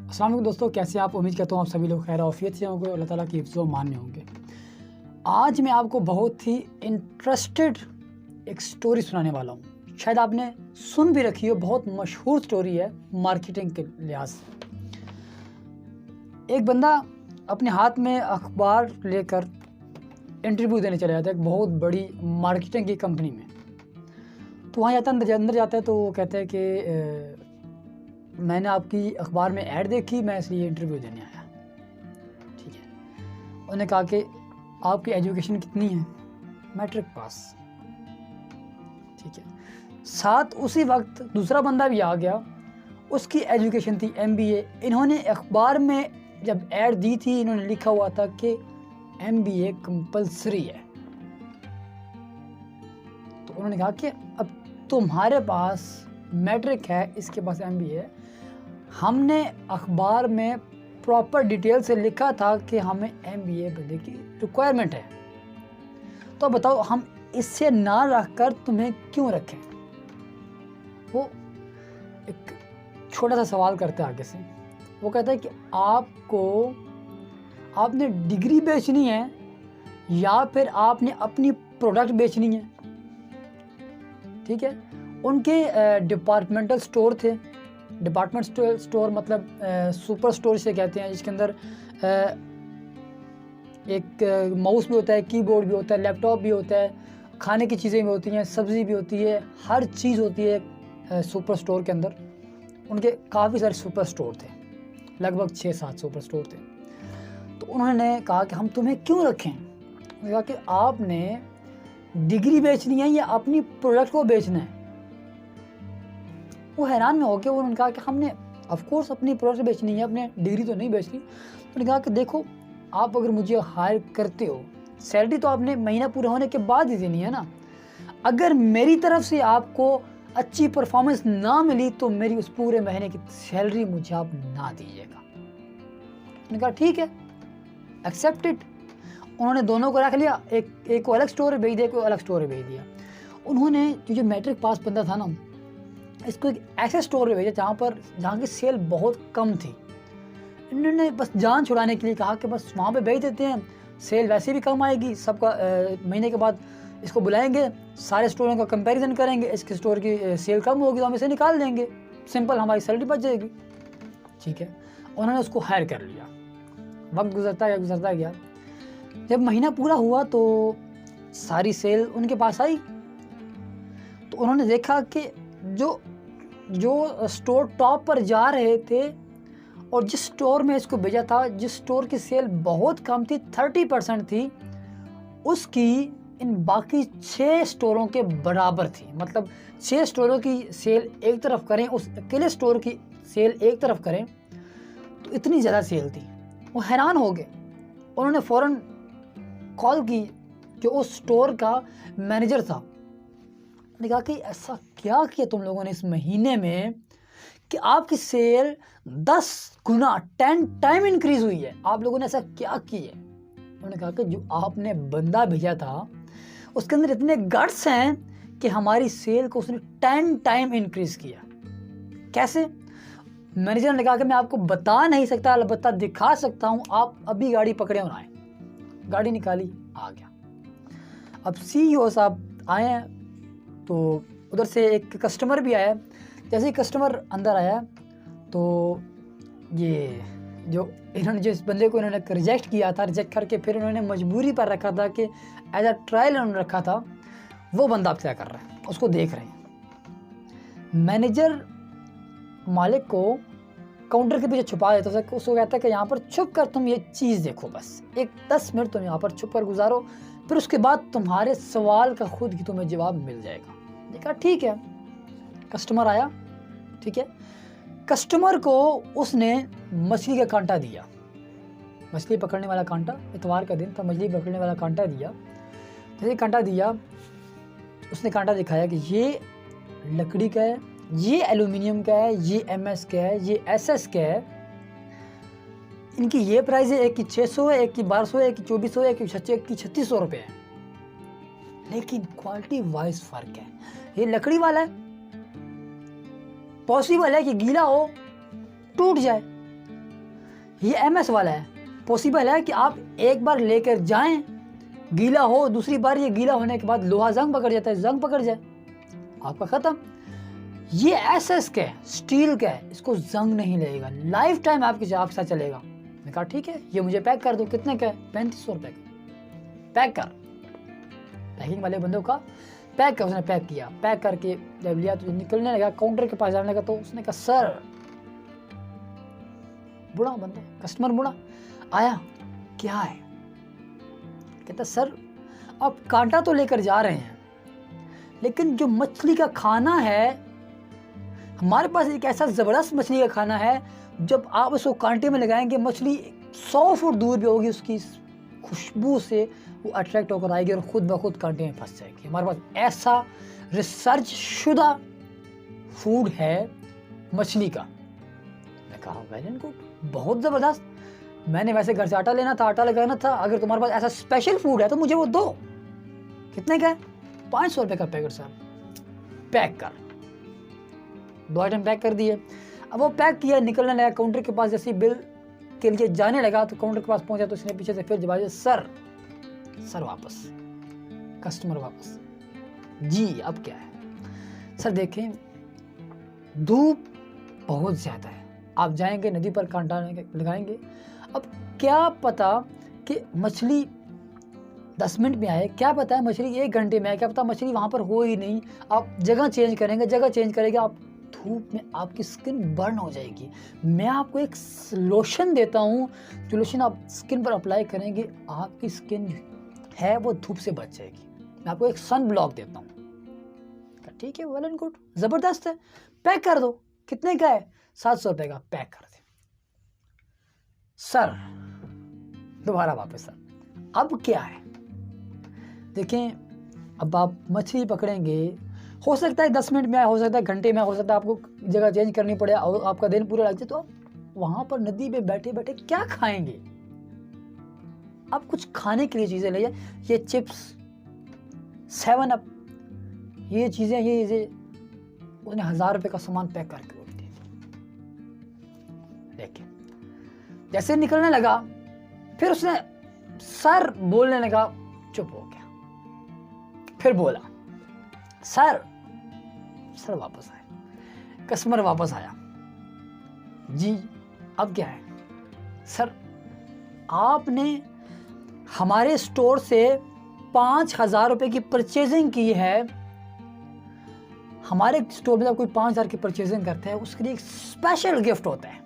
अस्सलाम वालेकुम दोस्तों, कैसे आप? उम्मीद करता हूँ आप सभी लोग खैर आफियत से होंगे, अल्लाह ताला की हिफ्ज़ व अमान में होंगे। आज मैं आपको बहुत ही इंटरेस्टेड एक स्टोरी सुनाने वाला हूँ। शायद आपने सुन भी रखी हो, बहुत मशहूर स्टोरी है मार्केटिंग के लिहाज से। एक बंदा अपने हाथ में अखबार लेकर इंटरव्यू देने चला जाता है एक बहुत बड़ी मार्केटिंग की कंपनी में। तो वहाँ जाता है, अंदर जाता है तो वो कहता है कि मैंने आपकी अखबार में ऐड देखी, मैं इसलिए इंटरव्यू देने आया। ठीक है। उन्होंने कहा कि आपकी एजुकेशन कितनी है? Matric pass. ठीक है। साथ उसी वक्त दूसरा बंदा भी आ गया, उसकी एजुकेशन थी MBA। इन्होंने अखबार में जब ऐड दी थी, इन्होंने लिखा हुआ था कि MBA कंपलसरी है। तो उन्होंने कहा कि अब तुम्हारे पास मैट्रिक है, इसके पास MBA है, हमने अखबार में प्रॉपर डिटेल से लिखा था कि हमें MBA बंदे की रिक्वायरमेंट है, तो बताओ हम इससे ना रखकर तुम्हें क्यों रखें? वो एक छोटा सा सवाल करते हैं आगे से। वो कहता है कि आपने डिग्री बेचनी है या फिर आपने अपनी प्रोडक्ट बेचनी है। ठीक है। उनके डिपार्टमेंटल स्टोर थे। डिपार्टमेंट स्टोर मतलब सुपर स्टोर से कहते हैं, जिसके अंदर एक माउस भी होता है, कीबोर्ड भी होता है, लैपटॉप भी होता है, खाने की चीज़ें भी होती हैं, सब्ज़ी भी होती है, हर चीज़ होती है सुपर स्टोर के अंदर। उनके काफ़ी सारे सुपर स्टोर थे, लगभग 6-7 सुपर स्टोर थे। तो उन्होंने कहा कि हम तुम्हें क्यों रखें? उन्होंने कहा कि आपने डिग्री बेचनी है या अपनी प्रोडक्ट को बेचना है? वो हैरान में हो गए। उन्होंने कहा कि हमने ऑफकोर्स अपनी प्रोडक्ट बेचनी है, अपने डिग्री तो नहीं बेचनी। उन्होंने कहा कि देखो, आप अगर मुझे हायर करते हो, सैलरी तो आपने महीना पूरा होने के बाद ही देनी है ना। अगर मेरी तरफ से आपको अच्छी परफॉर्मेंस ना मिली तो मेरी उस पूरे महीने की सैलरी मुझे आप ना दीजिएगा। उन्होंने कहा ठीक है, एक्सेप्टेड। उन्होंने दोनों को रख लिया, एक को अलग स्टोर भेज दिया, एक को अलग स्टोर भेज दिया। उन्होंने जो मैट्रिक पास बंदा था ना, इसको एक ऐसे स्टोर में भेजा जहाँ की सेल बहुत कम थी। इन्होंने बस जान छुड़ाने के लिए कहा कि बस वहाँ पे भेज देते हैं, सेल वैसे भी कम आएगी, सबका महीने के बाद इसको बुलाएंगे, सारे स्टोरों का कंपैरिजन करेंगे, इसके स्टोर की सेल कम होगी तो हम इसे निकाल देंगे, सिंपल, हमारी सैलरी बच जाएगी। ठीक है। उन्होंने उसको हायर कर लिया। वक्त गुजरता गया। जब महीना पूरा हुआ तो सारी सेल उनके पास आई। तो उन्होंने देखा कि जो स्टोर टॉप पर जा रहे थे और जिस स्टोर में इसको भेजा था, जिस स्टोर की सेल बहुत कम थी, 30% थी, उसकी इन बाकी 6 स्टोरों के बराबर थी। मतलब 6 स्टोरों की सेल एक तरफ करें, उस अकेले स्टोर की सेल एक तरफ करें, तो इतनी ज़्यादा सेल थी। वो हैरान हो गए। उन्होंने फ़ौरन कॉल की जो उस स्टोर का मैनेजर था। ने कहा कि ऐसा क्या किया तुम लोगों ने इस महीने में कि आपकी सेल 10 गुना 10 टाइम इंक्रीज हुई है? आप लोगों ने ऐसा क्या किया? उन्होंने कहा कि जो आपने बंदा भेजा था उसके अंदर इतने गट्स हैं कि हमारी सेल को उसने 10 टाइम इंक्रीज किया। कैसे? मैनेजर ने कहा कि मैं आपको बता नहीं सकता, अलबत्ता दिखा सकता हूं, आप अभी गाड़ी पकड़े और आए। गाड़ी निकाली, आ गया। अब CEO साहब आए हैं तो उधर से एक कस्टमर भी आया। जैसे ही कस्टमर अंदर आया तो ये जो इन्होंने जिस बंदे को इन्होंने रिजेक्ट किया था, रिजेक्ट करके फिर उन्होंने मजबूरी पर रखा था कि एज अ ट्रायल इन्होंने रखा था, वो बंदा अब क्या कर रहा है उसको देख रहे हैं। मैनेजर मालिक को काउंटर के पीछे छुपा देता है, उसको कहता है कि यहाँ पर छुप कर तुम ये चीज़ देखो, बस एक 10 मिनट तुम यहाँ पर छुप कर गुजारो, फिर उसके बाद तुम्हारे सवाल का खुद ही तुम्हें जवाब मिल जाएगा। देखा, ठीक है। कस्टमर आया। ठीक है। कस्टमर को उसने मछली का कांटा दिया, मछली पकड़ने वाला कांटा, इतवार का दिन था, मछली पकड़ने वाला कांटा दिया। जैसे कांटा दिया, उसने कांटा दिखाया कि ये लकड़ी का है, ये एल्यूमिनियम का है, ये MS का है, ये SS का है, इनकी ये प्राइस है, एक की 600 है, एक की 1200 है, एक की 2400 है, एक की 3600 रुपये है, लेकिन क्वालिटी वाइज फर्क है। ये लकड़ी वाला है, पॉसिबल है कि गीला हो, टूट जाए, ये MS वाला है। पॉसिबल है कि आप एक बार लेकर जाएं, गीला हो, दूसरी बार ये गीला होने के बाद लोहा जंग पकड़ जाता है, जंग पकड़ जाए, आपका ख़त्म। ये SS का है, स्टील का है, इसको जंग नहीं लगेगा, लाइफ टाइम आपके साथ चलेगा। मैंने कहा ठीक है, ये मुझे पैक कर दो। कितने का है? 3500 रुपये का। पैक कर। पैकिंग वाले बंदों का पैक कर, उसने पैक किया। पैक करके जब लिया तो निकलने लगा, काउंटर के पास जाने लगा, तो उसने कहा सर, बुढ़ा बंदा, कस्टमर बुढ़ा आया, क्या है? कहता सर आप कांटा तो लेकर जा रहे हैं, लेकिन जो मछली का खाना है, हमारे पास एक ऐसा ज़बरदस्त मछली का खाना है, जब आप उसको कांटे में लगाएंगे, मछली 100 फुट दूर भी होगी, उसकी खुशबू से वो अट्रैक्ट होकर आएगी और ख़ुद ब खुद कांटे में फंस जाएगी। हमारे पास ऐसा रिसर्च शुदा फूड है मछली का। मैं कहा वेल एंड गुड, बहुत ज़बरदस्त। मैंने वैसे घर से आटा लेना था, आटा लगाना था, अगर तुम्हारे पास ऐसा स्पेशल फूड है तो मुझे वो दो। कितने का है? 500 रुपये का पैकेट सर। पैक कर। 2 आइटम पैक कर दिए। अब वो पैक किया, निकलने लगा, काउंटर के पास जैसे बिल के लिए जाने लगा तो काउंटर के पास पहुंचा तो उसने पीछे से फिर जवाब दिया सर वापस, कस्टमर वापस। जी अब क्या है? सर देखें, धूप बहुत ज़्यादा है, आप जाएंगे नदी पर कांटा लगाएंगे, अब क्या पता कि मछली 10 मिनट में आए, क्या पता है मछली 1 घंटे में आए, क्या पता मछली वहाँ पर हो ही नहीं। आप जगह चेंज करेंगे, आप धूप में आपकी स्किन बर्न हो जाएगी। मैं आपको एक लोशन देता हूँ, जो लोशन आप स्किन पर अप्लाई करेंगे, आपकी स्किन है वो धूप से बच जाएगी। मैं आपको एक सन ब्लॉक देता हूँ। ठीक है, वेल एंड गुड, ज़बरदस्त है, पैक कर दो। कितने का है? 700 रुपये का। पैक कर दे। सर दोबारा वापस सर, अब क्या है? देखें, अब आप मछली पकड़ेंगे, हो सकता है 10 मिनट में आए, हो सकता है घंटे में, हो सकता है आपको जगह चेंज करनी पड़े और आपका दिन पूरा लग जाए, तो आप वहाँ पर नदी पे बैठे बैठे क्या खाएंगे? आप कुछ खाने के लिए चीज़ें ले जाए, ये चिप्स, 7 अप, ये चीज़ें, ये उसने 1000 रुपये का सामान पैक करके रख दिया। देखिए, जैसे निकलने लगा, फिर उसने सर बोलने लगा, चुप हो गया। फिर बोला सर वापस आया। कस्टमर वापस आया। जी अब क्या है? सर आपने हमारे स्टोर से 5000 रुपये की परचेजिंग की है। हमारे स्टोर में जब कोई 5000 की परचेजिंग करता है, उसके लिए एक स्पेशल गिफ्ट होता है।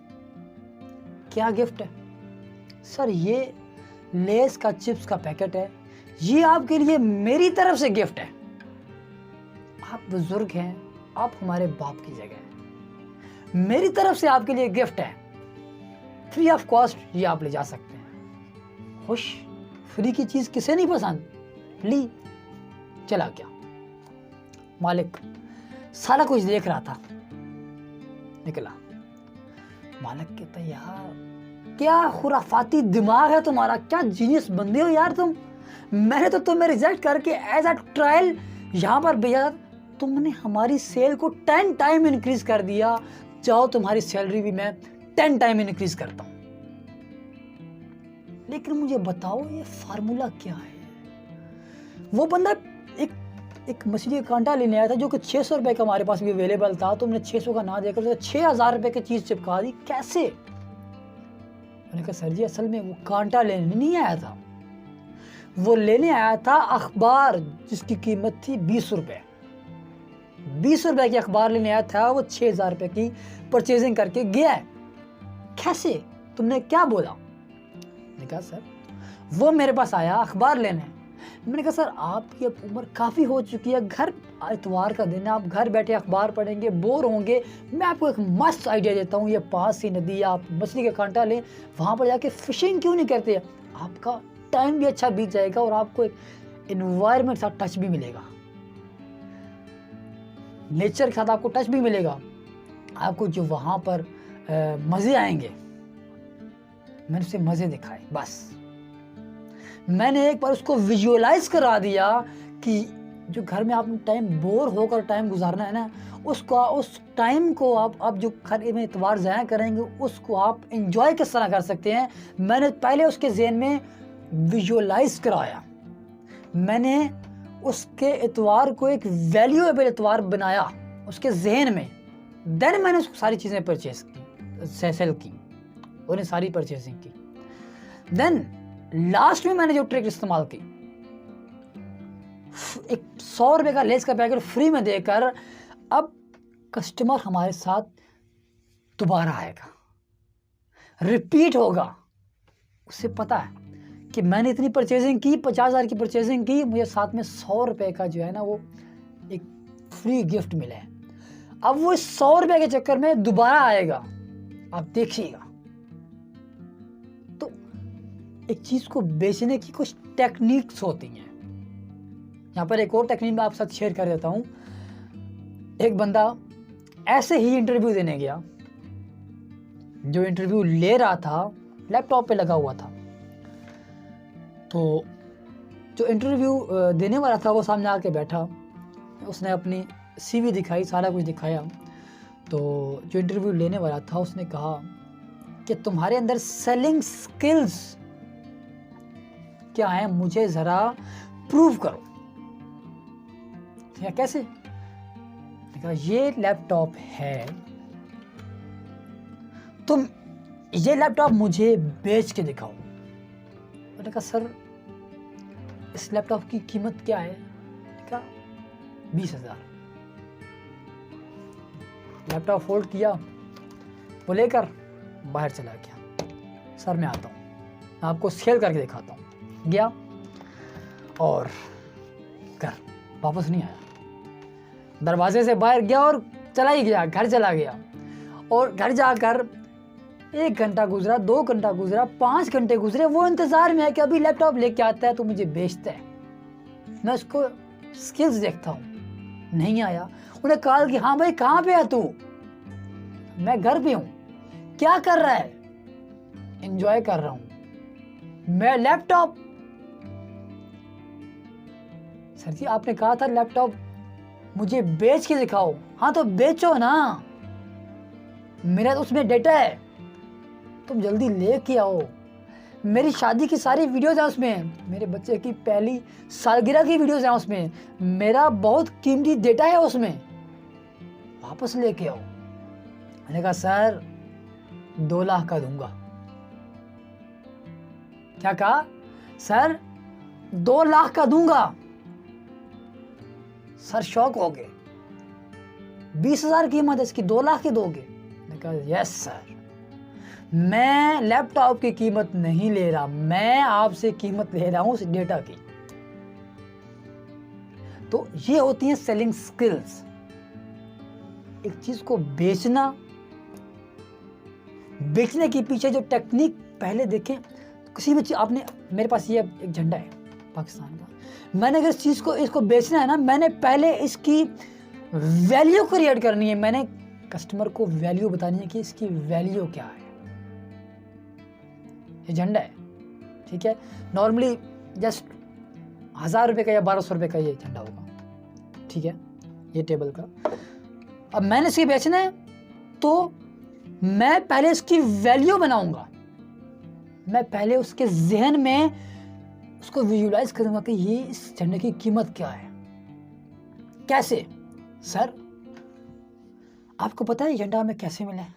क्या गिफ्ट है? सर ये लेस का चिप्स का पैकेट है, ये आपके लिए मेरी तरफ से गिफ्ट है। आप बुजुर्ग हैं, आप हमारे बाप की जगह हैं, मेरी तरफ से आपके लिए गिफ्ट है, फ्री ऑफ कॉस्ट, ये आप ले जा सकते हैं। खुश, फ्री की चीज किसे नहीं पसंद? ली, चला गया। मालिक सारा कुछ देख रहा था, निकला। मालिक कहता यार क्या खुराफाती दिमाग है तुम्हारा, क्या जीनियस बंदे हो यार तुम। मैंने तो तुम्हें रिजेक्ट करके एज अ ट्रायल यहाँ पर भेजा, तुमने हमारी सेल को 10 टाइम इंक्रीज कर दिया। चाहो तुम्हारी सैलरी भी मैं 10 टाइम इंक्रीज करता हूँ, लेकिन मुझे बताओ ये फार्मूला क्या है? वो बंदा एक मछली का कांटा लेने आया था जो कि 600 रुपये का हमारे पास भी अवेलेबल था, तुमने 600 का ना देकर तो 6000 रुपये की चीज़ चिपका दी, कैसे? मैंने कहा सर जी असल में वो कांटा लेने नहीं आया था, वो लेने आया था अखबार जिसकी कीमत थी 20 रुपये। 20 रुपये की अखबार लेने आया था, वो 6000 रुपये की परचेजिंग करके गया है। कैसे? तुमने क्या बोला? मैंने कहा सर वो मेरे पास आया अखबार लेने। मैंने कहा सर आपकी अब उम्र काफ़ी हो चुकी है, घर इतवार का दिन है, आप घर बैठे अखबार पढ़ेंगे, बोर होंगे, मैं आपको एक मस्त आइडिया देता हूँ, ये पास ही नदी है, आप मछली का कांटा लें, वहाँ पर जाके फिशिंग क्यों नहीं करते? आपका टाइम भी अच्छा बीत जाएगा और आपको एक एनवायरनमेंट के साथ टच भी मिलेगा, नेचर के साथ आपको टच भी मिलेगा, आपको जो वहाँ पर मज़े आएंगे। मैंने उसे मज़े दिखाए, बस मैंने एक बार उसको विजुअलाइज करा दिया कि जो घर में आपने टाइम बोर होकर टाइम गुजारना है ना, उसको, उस टाइम को आप जो खरीद में इतवार ज़ाया करेंगे उसको आप इंजॉय किस तरह कर सकते हैं। मैंने पहले उसके ज़हन में विजुअलाइज कराया, मैंने उसके इतवार को एक वैल्यूएबल इतवार बनाया उसके जहन में, देन मैंने उसको सारी चीज़ें परचेज की, सेल की, उन्हें सारी परचेजिंग की। देन लास्ट में मैंने जो ट्रिक इस्तेमाल की, एक 100 रुपये का लेस का पैकेट फ्री में देकर अब कस्टमर हमारे साथ दोबारा आएगा, रिपीट होगा। उसे पता है कि मैंने इतनी परचेजिंग की, 50,000 की परचेजिंग की, मुझे साथ में 100 रुपये का जो है ना वो एक फ्री गिफ्ट मिला है। अब वो 100 रुपये के चक्कर में दोबारा आएगा, आप देखिएगा। तो एक चीज को बेचने की कुछ टेक्निक्स होती हैं। यहाँ पर एक और टेक्निक मैं आप साथ शेयर कर देता हूँ। एक बंदा ऐसे ही इंटरव्यू देने गया, जो इंटरव्यू ले रहा था लैपटॉप पे लगा हुआ था। तो जो इंटरव्यू देने वाला था वो सामने आके बैठा, उसने अपनी CV दिखाई, सारा कुछ दिखाया। तो जो इंटरव्यू लेने वाला था उसने कहा कि तुम्हारे अंदर सेलिंग स्किल्स क्या है, मुझे ज़रा प्रूव करो। क्या, कैसे? कहा ये लैपटॉप है, तुम ये लैपटॉप मुझे बेच के दिखाओ। मैंने कहा सर इस लैपटॉप की कीमत क्या है? कहा 20,000। लैपटॉप फोल्ड किया, वो लेकर बाहर चला गया। सर मैं आता हूँ, मैं आपको सेल करके दिखाता हूँ। गया और घर वापस नहीं आया, दरवाजे से बाहर गया और चला ही गया, घर चला गया। और घर जाकर 1 घंटा गुजरा, 2 घंटा गुजरा, 5 घंटे गुजरे, वो इंतजार में है कि अभी लैपटॉप लेके आता है तो मुझे बेचता है, मैं उसको स्किल्स देखता हूँ। नहीं आया। उन्हें कहा कि हाँ भाई कहाँ पे है तू? मैं घर पे हूँ। क्या कर रहा है? एंजॉय कर रहा हूँ। मैं लैपटॉप, सर जी आपने कहा था लैपटॉप मुझे बेच के दिखाओ। हाँ तो बेचो ना, मेरा तो उसमें डेटा है, तुम जल्दी लेके आओ। मेरी शादी की सारी वीडियोस हैं उसमें, मेरे बच्चे की पहली सालगिरह की वीडियोस हैं उसमें, मेरा बहुत कीमती डेटा है उसमें, वापस लेके आओ। मैंने कहा सर 2 लाख का दूंगा। क्या कहा? सर 2 लाख का दूंगा। सर शॉक हो गए, 20,000 कीमत है इसकी, 2 लाख की दोगे? मैंने कहा यस सर, मैं लैपटॉप की कीमत नहीं ले रहा, मैं आपसे कीमत ले रहा हूं उस डेटा की। तो ये होती हैं सेलिंग स्किल्स। एक चीज को बेचना, बेचने के पीछे जो टेक्निक पहले देखें। किसी भी चीज आपने, मेरे पास ये एक झंडा है पाकिस्तान का, मैंने अगर इस चीज को, इसको बेचना है ना, मैंने पहले इसकी वैल्यू क्रिएट करनी है। मैंने कस्टमर को वैल्यू बतानी है कि इसकी वैल्यू क्या है। ये झंडा है, ठीक है। नॉर्मली जस्ट 1,000 रुपये का या 1,200 रुपये का ये झंडा होगा, ठीक है, ये टेबल का। अब मैंने इसकी बेचना है तो मैं पहले इसकी वैल्यू बनाऊंगा। मैं पहले उसके जहन में उसको विजुलाइज करूंगा कि ये इस झंडे की कीमत क्या है। कैसे? सर आपको पता है ये झंडा हमें कैसे मिला है?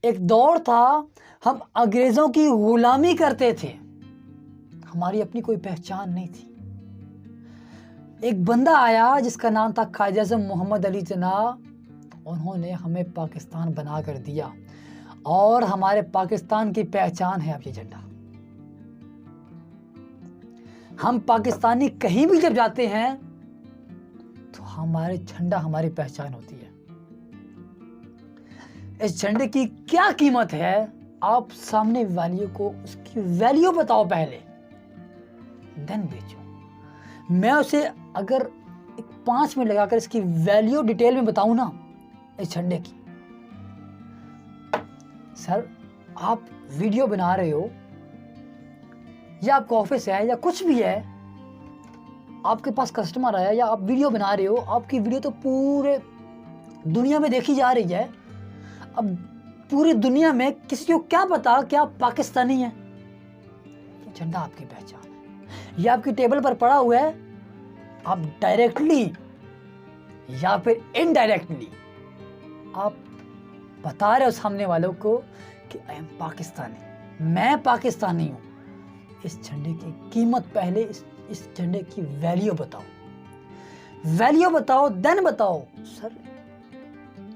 एक दौर था, हम अंग्रेजों की गुलामी करते थे, हमारी अपनी कोई पहचान नहीं थी। एक बंदा आया जिसका नाम था कायद-ए-आज़म मोहम्मद अली जिन्ना, उन्होंने हमें पाकिस्तान बना कर दिया और हमारे पाकिस्तान की पहचान है अब ये झंडा। हम पाकिस्तानी कहीं भी जब जाते हैं तो हमारे झंडा हमारी पहचान होती है। इस झंडे की क्या कीमत है, आप सामने वैल्यू को, उसकी वैल्यू बताओ पहले, देन बेचो। मैं उसे अगर 5 मिनट लगाकर इसकी वैल्यू डिटेल में बताऊं ना इस झंडे की, सर आप वीडियो बना रहे हो या आपका ऑफिस है या कुछ भी है, आपके पास कस्टमर आया या आप वीडियो बना रहे हो, आपकी वीडियो तो पूरे दुनिया में देखी जा रही है। अब पूरी दुनिया में किसी को क्या पता कि आप पाकिस्तानी हैं? ये झंडा आपकी पहचान है। ये आपकी टेबल पर पड़ा हुआ है, आप डायरेक्टली या फिर इनडायरेक्टली आप बता रहे हो सामने वालों को कि आई एम पाकिस्तानी, मैं पाकिस्तानी हूँ। इस झंडे की कीमत पहले, इस झंडे की वैल्यू बताओ, वैल्यू बताओ, देन बताओ। सर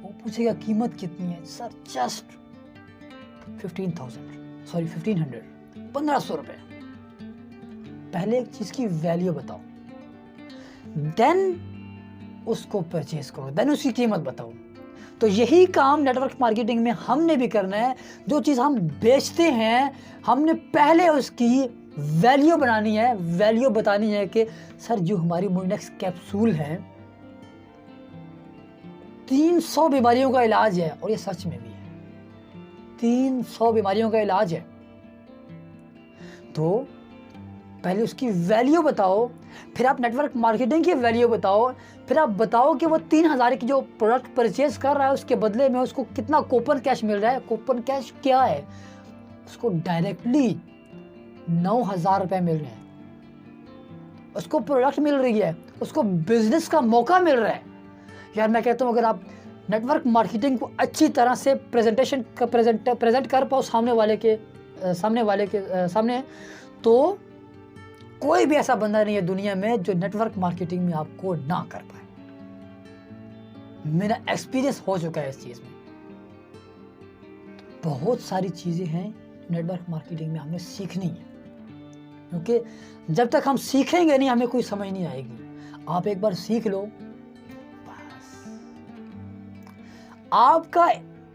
वो पूछेगा कीमत कितनी है? सर जस्ट 1500 रुपए। पहले एक चीज की वैल्यू बताओ, देन उसको परचेज करो, देन उसकी कीमत बताओ। तो यही काम नेटवर्क मार्केटिंग में हमने भी करना है। जो चीज़ हम बेचते हैं, हमने पहले उसकी वैल्यू बनानी है, वैल्यू बतानी है कि सर जो हमारी मोइनेक्स कैप्सूल है 300 बीमारियों का इलाज है, और ये सच में भी है, 300 बीमारियों का इलाज है। तो पहले उसकी वैल्यू बताओ, फिर आप नेटवर्क मार्केटिंग की वैल्यू बताओ, फिर आप बताओ कि वो 3000 की जो प्रोडक्ट परचेज कर रहा है उसके बदले में उसको कितना कूपन कैश मिल रहा है। कूपन कैश क्या है? उसको डायरेक्टली 9000 रुपये मिल रहे हैं, उसको प्रोडक्ट मिल रही है, उसको बिजनेस का मौका मिल रहा है। यार मैं कहता हूँ अगर आप नेटवर्क मार्केटिंग को अच्छी तरह से प्रेजेंट कर पाओ सामने वाले के सामने, तो कोई भी ऐसा बंदा नहीं है दुनिया में जो नेटवर्क मार्केटिंग में आपको ना कर पाए। मेरा एक्सपीरियंस हो चुका है इस चीज में। बहुत सारी चीजें हैं नेटवर्क मार्केटिंग में हमने सीखनी है, क्योंकि जब तक हम सीखेंगे नहीं हमें कोई समझ नहीं आएगी। आप एक बार सीख लो, बस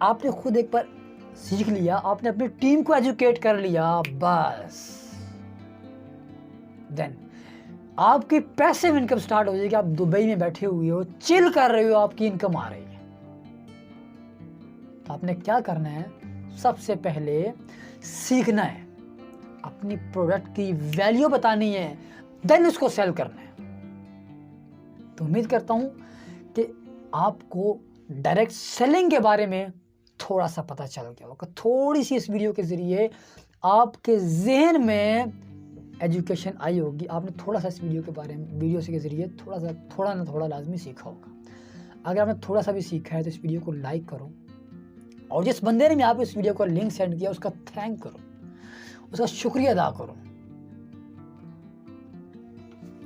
आपने खुद एक बार सीख लिया, आपने अपनी टीम को एजुकेट कर लिया, बस देन आपकी पैसिव इनकम स्टार्ट हो जाएगी। आप दुबई में बैठे हुए हो, चिल कर रहे हो, आपकी इनकम आ रही है। तो आपने क्या करना है? सबसे पहले सीखना है, अपनी प्रोडक्ट की वैल्यू बतानी है, देन उसको सेल करना है। तो उम्मीद करता हूं कि आपको डायरेक्ट सेलिंग के बारे में थोड़ा सा पता चल गया होगा। थोड़ी सी इस वीडियो के जरिए आपके ज़हन में एजुकेशन आई होगी। आपने थोड़ा सा इस वीडियो के बारे में, वीडियो के जरिए थोड़ा ना थोड़ा लाजमी सीखा होगा। अगर आपने थोड़ा सा भी सीखा है तो इस वीडियो को लाइक करो, और जिस बंदे ने भी आप इस वीडियो को लिंक सेंड किया उसका थैंक करो, उसका शुक्रिया अदा करो।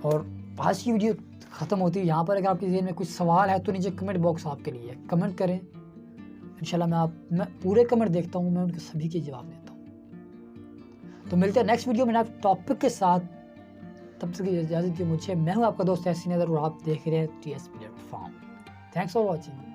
और आज की वीडियो ख़त्म होती है यहाँ पर। अगर आपके ज़हन में कुछ सवाल है तो नीचे कमेंट बॉक्स आपके लिए, कमेंट करें। इंशाल्लाह मैं पूरे कमेंट देखता हूँ, मैं उनके सभी के जवाब देता हूँ। तो मिलते हैं नेक्स्ट वीडियो में नए टॉपिक के साथ। तब तक की इजाज़त दीजिए मुझे। मैं हूँ आपका दोस्त यासीन अदर और आप देख रहे हैं TS platform. Thanks for watching.